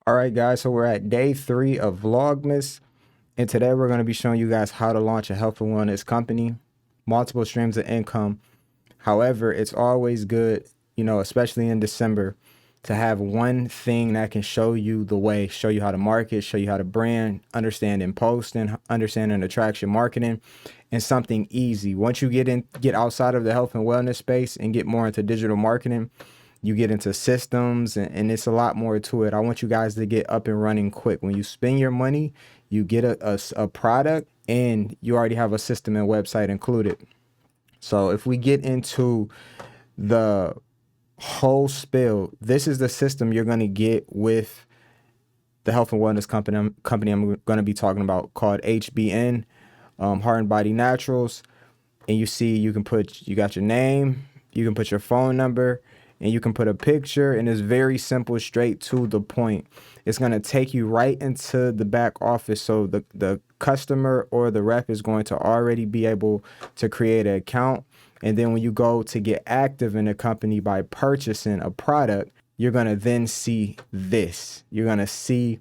All right, guys, so we're at day 3 of Vlogmas, and today we're going to be showing you guys how to launch a health and wellness company, multiple streams of income. However, it's always good, especially in December, to have one thing that can show you the way, show you how to market, show you how to brand, understanding posting, understanding attraction marketing, and something easy. Once you get outside of the health and wellness space and get more into digital marketing, you get into systems and it's a lot more to it. I want you guys to get up and running quick. When you spend your money, you get a product and you already have a system and website included. So if we get into the whole spill, this is the system you're going to get with the health and wellness company I'm going to be talking about, called HBN, Heart and Body Naturals. And you see, you got your name, you can put your phone number, and you can put a picture, and it's very simple, straight to the point. It's going to take you right into the back office. So the customer or the rep is going to already be able to create an account. And then when you go to get active in the company by purchasing a product, you're going to then see this. You're going to see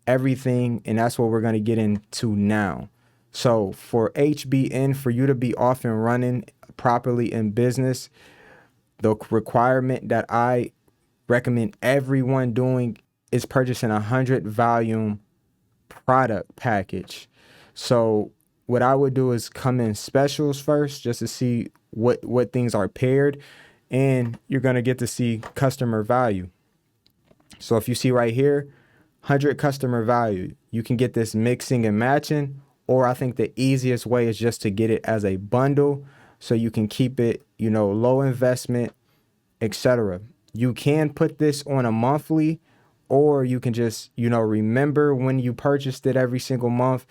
everything, and that's what we're going to get into now. So for HBN, for you to be off and running properly in business, the requirement that I recommend everyone doing is purchasing 100 volume product package. So what I would do is come in specials first, just to see what things are paired, and you're going to get to see customer value. So if you see right here, 100 customer value, you can get this mixing and matching, or I think the easiest way is just to get it as a bundle so you can keep it, low investment, etc. You can put this on a monthly, or you can just, remember when you purchased it every single month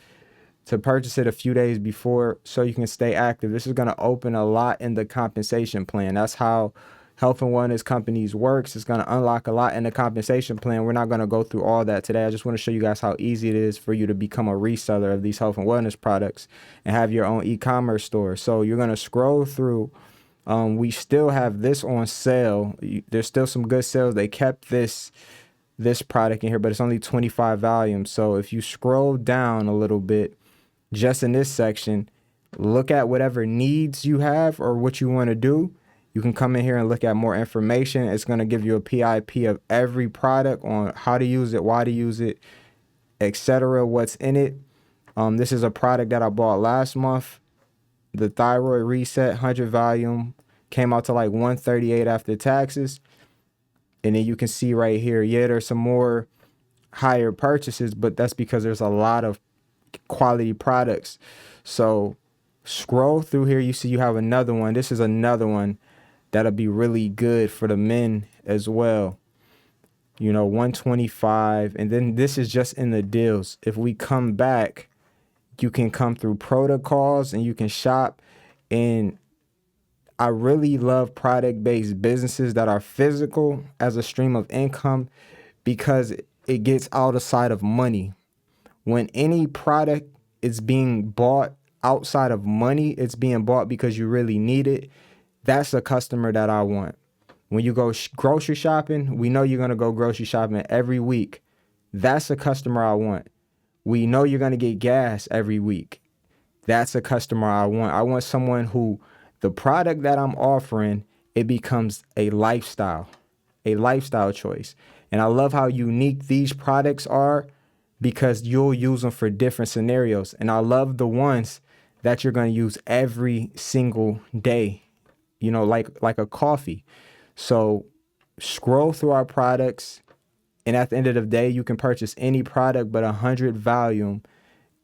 to purchase it a few days before so you can stay active. This is going to open a lot in the compensation plan. That's how health and wellness companies works. It's going to unlock a lot in the compensation plan. We're not going to go through all that today. I just want to show you guys how easy it is for you to become a reseller of these health and wellness products and have your own e-commerce store. So you're going to scroll through. We still have this on sale. There's still some good sales. They kept this product in here, but it's only 25 volumes. So if you scroll down a little bit, just in this section, look at whatever needs you have or what you want to do. You can come in here and look at more information. It's going to give you a PIP of every product on how to use it, why to use it, etc., what's in it. This is a product that I bought last month. The Thyroid Reset 100 volume came out to like $138 after taxes. And then you can see right here, there's some more higher purchases, but that's because there's a lot of quality products. So scroll through here, you see you have another one. This is another one that'll be really good for the men as well. 125. And then this is just in the deals. If we come back, you can come through protocols and you can shop. And I really love product-based businesses that are physical as a stream of income because it gets outside of money. When any product is being bought outside of money, it's being bought because you really need it. That's a customer that I want. When you go grocery shopping, we know you're going to go grocery shopping every week. That's a customer I want. We know you're going to get gas every week. That's a customer I want. I want someone who the product that I'm offering, it becomes a lifestyle choice. And I love how unique these products are because you'll use them for different scenarios. And I love the ones that you're going to use every single day, like a coffee. So scroll through our products, and at the end of the day, you can purchase any product, but 100 volume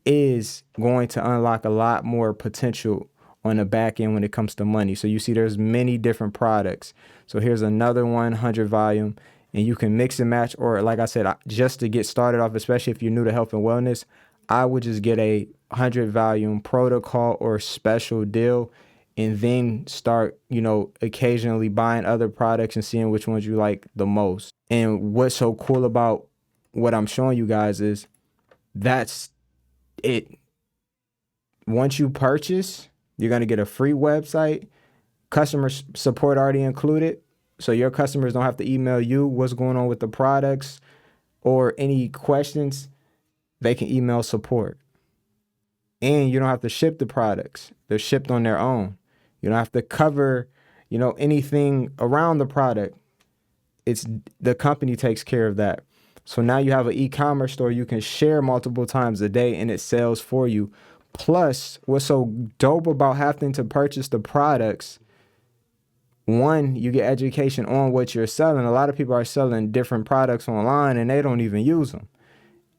is going to unlock a lot more potential on the back end when it comes to money. So you see there's many different products. So here's another 100 volume, and you can mix and match, or like I said, just to get started off, especially if you're new to health and wellness, I would just get a 100 volume protocol or special deal, and then start, occasionally buying other products and seeing which ones you like the most. And what's so cool about what I'm showing you guys is that's it. Once you purchase, you're going to get a free website, customer support already included. So your customers don't have to email you what's going on with the products. or any questions, they can email support. And you don't have to ship the products. They're shipped on their own. You don't have to cover, anything around the product. It's the company takes care of that. So now you have an e-commerce store you can share multiple times a day and it sells for you. Plus, what's so dope about having to purchase the products, one, you get education on what you're selling. A lot of people are selling different products online and they don't even use them.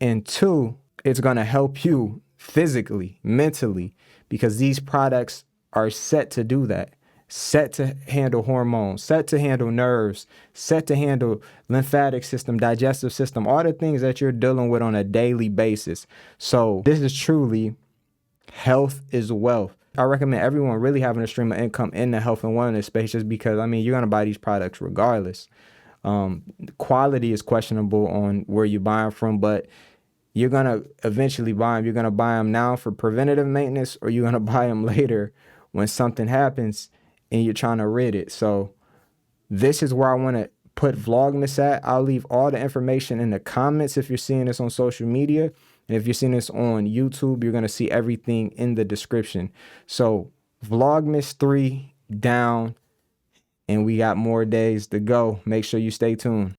And two, it's going to help you physically, mentally, because these products are set to do that. Set to handle hormones, set to handle nerves, set to handle lymphatic system, digestive system, all the things that you're dealing with on a daily basis. So this is truly health is wealth. I recommend everyone really having a stream of income in the health and wellness space, just because, you're going to buy these products regardless. Quality is questionable on where you buy them from, but you're going to eventually buy them. You're going to buy them now for preventative maintenance, or you're going to buy them later when something happens and you're trying to rid it. So this is where I want to put Vlogmas at. I'll leave all the information in the comments if you're seeing this on social media. And if you're seeing this on YouTube, you're going to see everything in the description. So Vlogmas 3 down, and we got more days to go. Make sure you stay tuned.